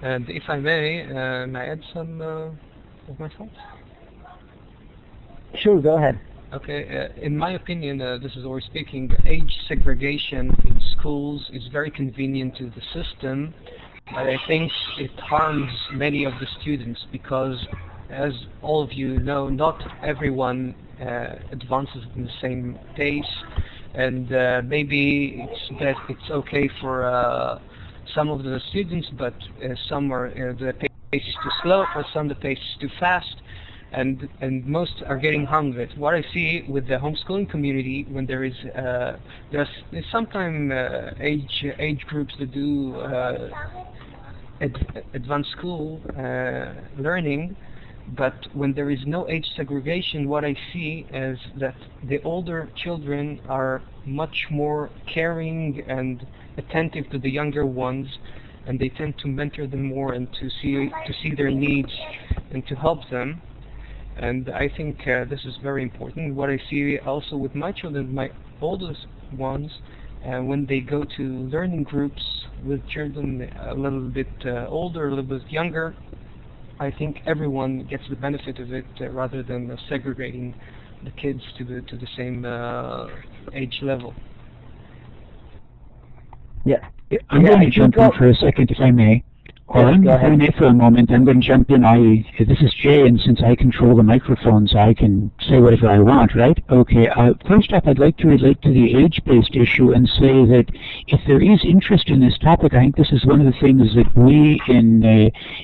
And if I may I add some of my thoughts? Sure, go ahead. Okay, in my opinion, this is Ori speaking, age segregation in schools is very convenient to the system, but I think it harms many of the students because, as all of you know, not everyone advances in the same pace, and maybe it's okay for some of the students, but some are the pace is too slow, for some the pace is too fast, and most are getting harmed with it. What I see with the homeschooling community, when there's sometimes age groups that do advanced school learning, but when there is no age segregation, what I see is that the older children are much more caring and attentive to the younger ones, and they tend to mentor them more and to see their needs and to help them. And I think this is very important. What I see also with my children, my oldest ones, when they go to learning groups with children a little bit older, a little bit younger, I think everyone gets the benefit of it rather than segregating the kids to the same age level. Yeah. I'm going to jump in for a second, if I may. Or if I may for a moment, I'm going to jump in. This is Jay, and since I control the microphones, I can say whatever I want, right? Okay, first off, I'd like to relate to the age-based issue and say that if there is interest in this topic, I think this is one of the things that we in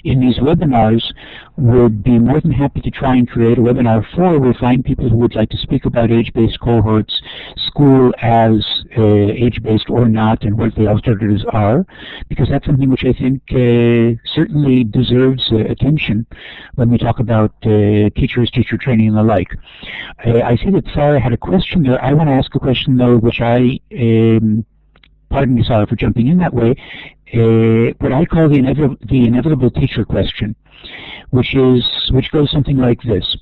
these webinars would be more than happy to try and create a webinar for. We'll find people who would like to speak about age-based cohorts, school as age-based or not, and what the alternatives are, because that's something which I think certainly deserves attention when we talk about teachers, teacher training, and the like. I see that Sarah had a question there. I want to ask a question, though, which pardon me, Sarah, for jumping in that way, what I call the inevitable teacher question, which goes something like this.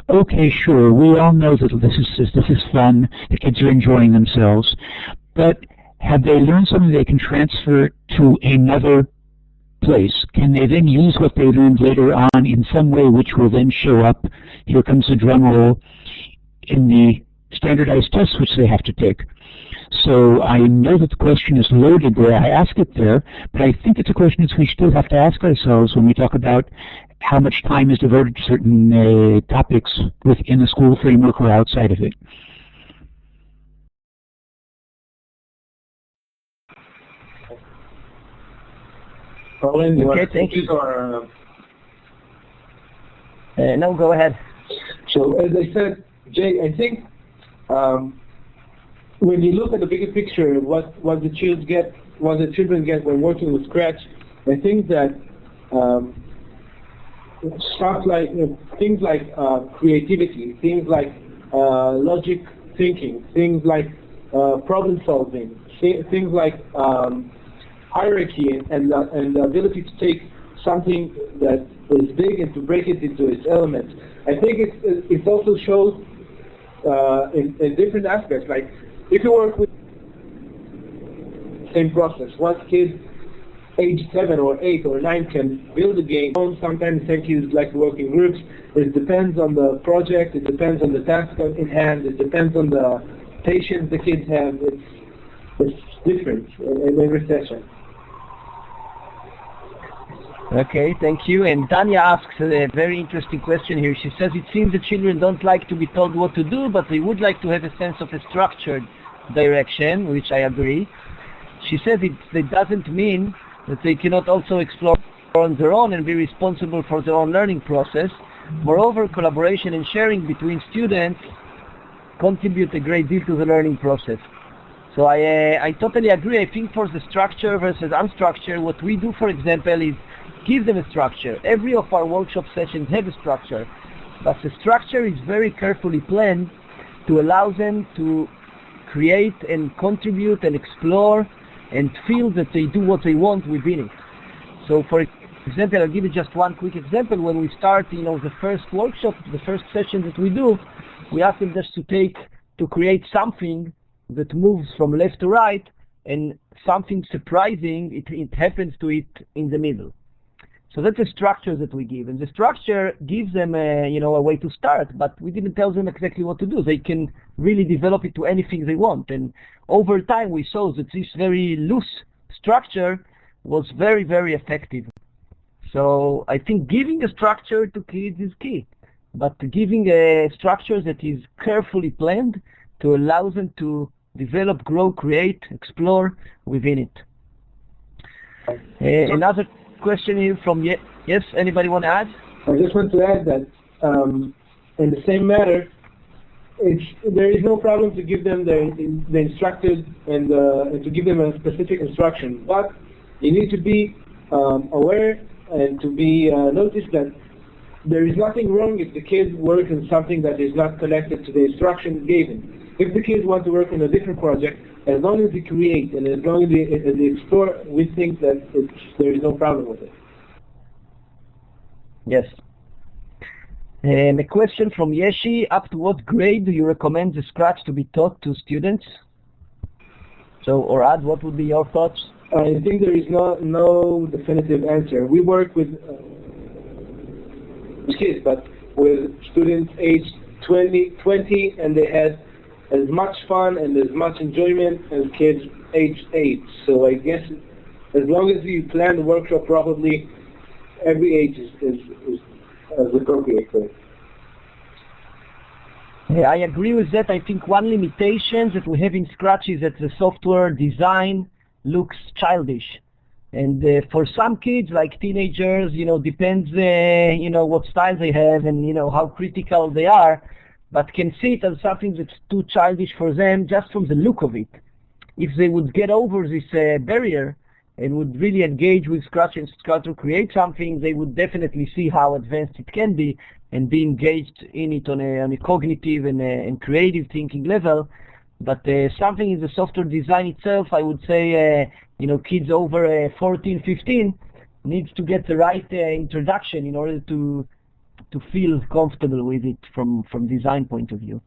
Okay, sure, we all know that this is fun, the kids are enjoying themselves, but have they learned something they can transfer to another place? Can they then use what they learned later on in some way which will then show up, here comes the drum roll, in the standardized tests which they have to take? So I know that the question is loaded where I ask it there, but I think it's a question that we still have to ask ourselves when we talk about how much time is devoted to certain topics within the school framework or outside of it. Colin, okay, thank you. No, go ahead. So as I said, Jay, I think when you look at the bigger picture, what the children get when working with Scratch, I think that stuff like things like creativity, things like logic thinking, things like problem solving, things like hierarchy and the ability to take something that is big and to break it into its elements. I think it also shows in different aspects. Like if you work with the same process, one kid age 7 or 8 or 9 can build a game. Sometimes some kids like to work in groups. It depends on the project, it depends on the task in hand, it depends on the patience the kids have. It's different in every session. Okay, thank you. And Tanya asks a very interesting question here. She says, it seems the children don't like to be told what to do, but they would like to have a sense of a structured direction, which I agree. She says it doesn't mean that they cannot also explore on their own and be responsible for their own learning process. Moreover, collaboration and sharing between students contribute a great deal to the learning process. So I totally agree. I think for the structure versus unstructured, what we do, for example, is give them a structure. Every of our workshop sessions have a structure, but the structure is very carefully planned to allow them to create and contribute and explore and feel that they do what they want within it. So for example, I'll give you just one quick example. When we start, the first workshop, the first session that we do, we ask them just to create something that moves from left to right, and something surprising, it happens to it in the middle. So that's the structure that we give, and the structure gives them a way to start, but we didn't tell them exactly what to do. They can really develop it to anything they want, and over time we saw that this very loose structure was very, very effective. So I think giving a structure to kids is key, but giving a structure that is carefully planned to allow them to develop, grow, create, explore within it. Another question here from yes, anybody want to add? I just want to add that in the same matter, there is no problem to give them the instructed and to give them a specific instruction, but you need to be aware and to be noticed that there is nothing wrong if the kid works on something that is not connected to the instruction given. If the kids want to work on a different project, as long as they create and as long as they explore, we think that there is no problem with it. Yes. A question from Yeshi: up to what grade do you recommend the Scratch to be taught to students? So, Orad, what would be your thoughts? I think there is no definitive answer. We work with kids, but with students aged 20, and they had as much fun and as much enjoyment as kids aged 8. So I guess as long as you plan the workshop properly, every age is appropriate for it. Yeah, I agree with that. I think one limitation that we have in Scratch is that the software design looks childish. And for some kids, like teenagers, depends, what style they have and, how critical they are, but can see it as something that's too childish for them just from the look of it. If they would get over this barrier and would really engage with Scratch and start to create something, they would definitely see how advanced it can be and be engaged in it on a cognitive and creative thinking level. But something in the software design itself, I would say, kids over 14, 15 needs to get the right introduction in order to feel comfortable with it from design point of view.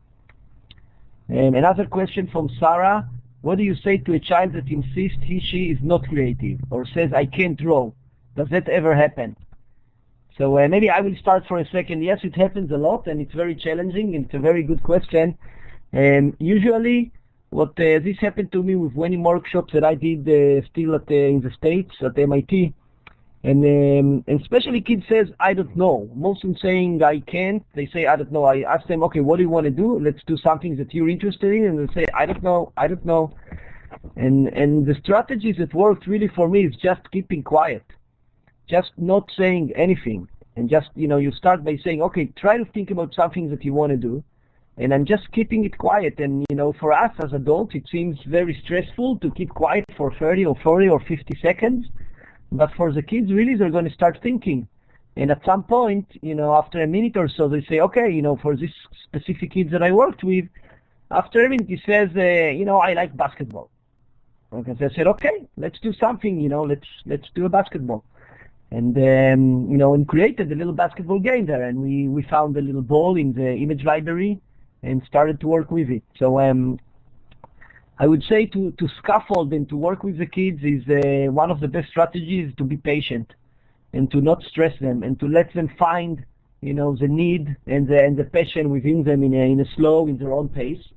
Another question from Sarah: what do you say to a child that insists she is not creative or says, I can't draw? Does that ever happen? So maybe I will start for a second. Yes, it happens a lot, and it's very challenging, and it's a very good question. Usually, this happened to me with many workshops that I did still in the States at MIT. And especially kids says, I don't know. Most of them saying, I can't. They say, I don't know. I ask them, okay, what do you want to do? Let's do something that you're interested in. And they say, I don't know. And the strategies that worked really for me is just keeping quiet. Just not saying anything. And just, you start by saying, okay, try to think about something that you want to do. And I'm just keeping it quiet. And, for us as adults, it seems very stressful to keep quiet for 30 or 40 or 50 seconds. But for the kids, really, they're going to start thinking. And at some point, after a minute or so, they say, okay, for this specific kids that I worked with, after a minute, he says, I like basketball. Okay, so I said, okay, let's do something, let's do a basketball. And, and created a little basketball game there. And we found a little ball in the image library and started to work with it. So I would say to scaffold and to work with the kids is one of the best strategies to be patient and to not stress them and to let them find, you know, the need and the passion within them in their own pace.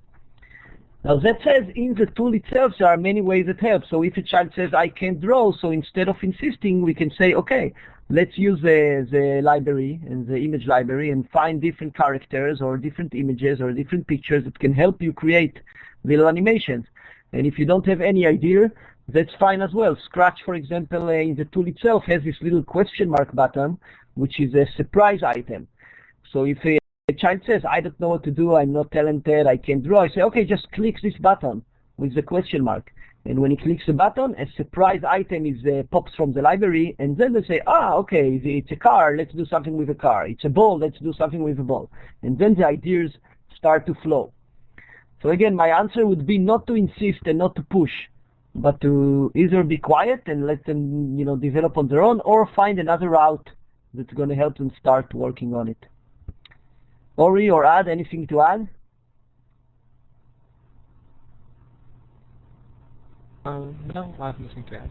Now that says, in the tool itself there are many ways it helps. So if a child says, I can't draw, so instead of insisting, we can say, okay, let's use the library and the image library and find different characters or different images or different pictures that can help you create little animations. And if you don't have any idea, that's fine as well. Scratch, for example, in the tool itself has this little question mark button, which is a surprise item. So if a child says, I don't know what to do, I'm not talented, I can't draw, I say, okay, just click this button with the question mark. And when he clicks the button, a surprise item pops from the library, and then they say, okay, it's a car, let's do something with a car. It's a ball, let's do something with a ball. And then the ideas start to flow. So again, my answer would be not to insist and not to push, but to either be quiet and let them, you know, develop on their own, or find another route that's going to help them start working on it. Ori or Ad, anything to add? No, I have nothing to add.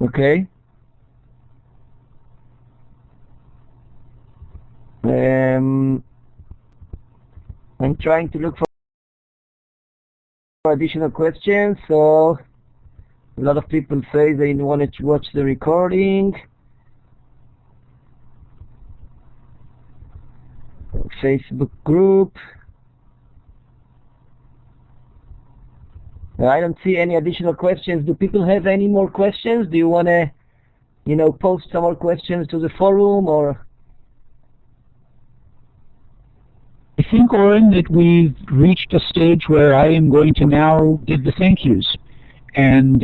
Okay. I'm trying to look for additional questions. So a lot of people say they wanted to watch the recording. Facebook group. I don't see any additional questions. Do people have any more questions? Do you want to, you know, post some more questions to the forum, or? I think, Oren, that we've reached a stage where I am going to now give the thank yous. And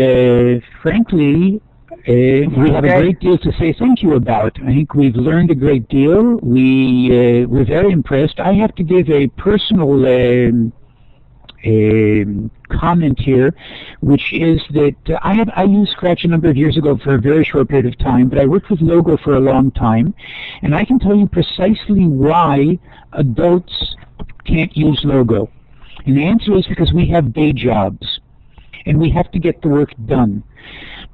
frankly, we have a great deal to say thank you about. I think we've learned a great deal. We're very impressed. I have to give a personal comment here, which is that I used Scratch a number of years ago for a very short period of time, but I worked with Logo for a long time, and I can tell you precisely why adults can't use Logo. And the answer is because we have day jobs, and we have to get the work done.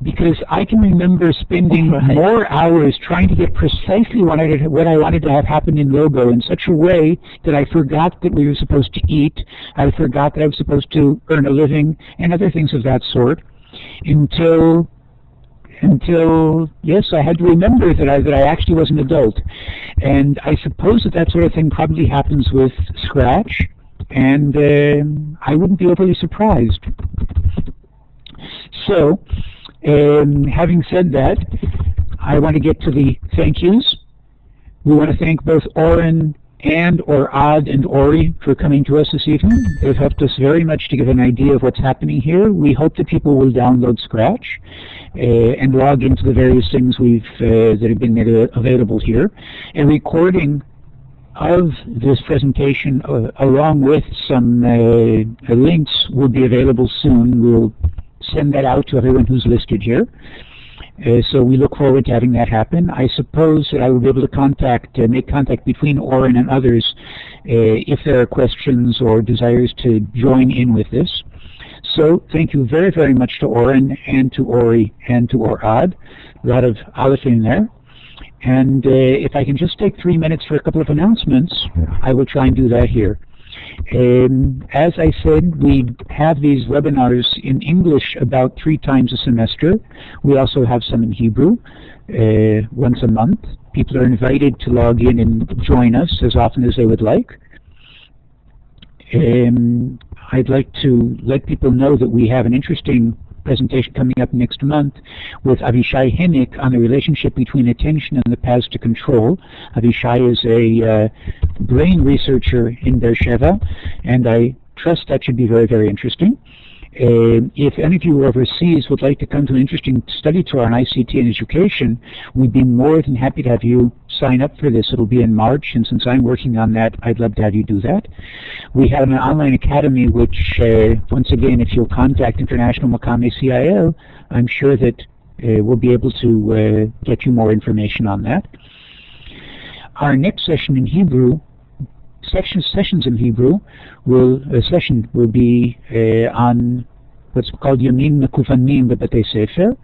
Because I can remember spending more hours trying to get precisely what I wanted to have happen in Logo in such a way that I forgot that we were supposed to eat, I forgot that I was supposed to earn a living, and other things of that sort, until yes, I had to remember that I actually was an adult. And I suppose that sort of thing probably happens with Scratch, and I wouldn't be overly surprised. So, having said that, I want to get to the thank yous. We want to thank both Oren or Ad and Ori for coming to us this evening. They've helped us very much to give an idea of what's happening here. We hope that people will download Scratch and log into the various things that have been made available here. A recording of this presentation, along with some links, will be available soon. We'll send that out to everyone who's listed here. So we look forward to having that happen. I suppose that I will be able to make contact between Oren and others if there are questions or desires to join in with this. So thank you very, very much to Oren and to Ori and to Orad. A lot of Aleph in there. And if I can just take 3 minutes for a couple of announcements, I will try and do that here. As I said, we have these webinars in English about 3 times a semester. We also have some in Hebrew once a month. People are invited to log in and join us as often as they would like. I'd like to let people know that we have an interesting presentation coming up next month with Avishai Hennick on the relationship between attention and the paths to control. Avishai is a brain researcher in Beersheba, and I trust that should be very, very interesting. If any of you overseas would like to come to an interesting study tour on ICT and education, we'd be more than happy to have you sign up for this. It'll be in March, and since I'm working on that, I'd love to have you do that. We have an online academy which, once again, if you'll contact International Makame CIL, I'm sure that we'll be able to get you more information on that. Our next session in Hebrew sessions in Hebrew session will be on what's called Yomim Mekuvanim B'Batei Sefer.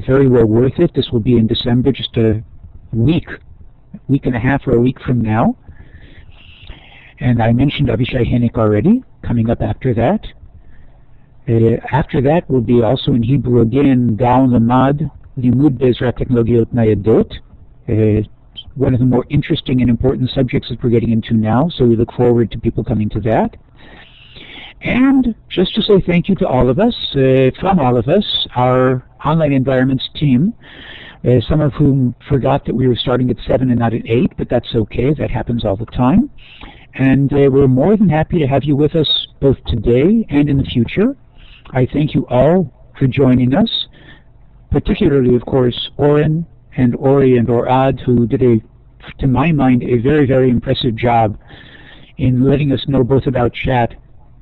Very well worth it. This will be in December, just a week and a half or a week from now. And I mentioned Avishai Hennick already, coming up after that. After that will be also in Hebrew again, Gaon Lamad, Limud Be'ezrat Technologiot Nayadot. One of the more interesting and important subjects that we're getting into now, so we look forward to people coming to that. And just to say thank you to all of us, from all of us, our online environments team, some of whom forgot that we were starting at 7 and not at 8, but that's okay, that happens all the time. And we're more than happy to have you with us both today and in the future. I thank you all for joining us, particularly, of course, Oren and Ori and Orad, who did, to my mind, a very, very impressive job in letting us know both about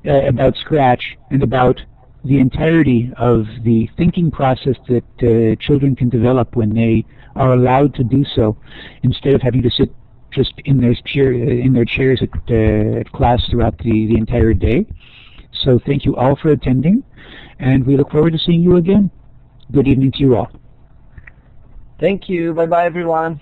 about Scratch and about the entirety of the thinking process that children can develop when they are allowed to do so, instead of having to sit just in their chairs at class throughout the entire day. So thank you all for attending, and we look forward to seeing you again. Good evening to you all. Thank you. Bye-bye, everyone.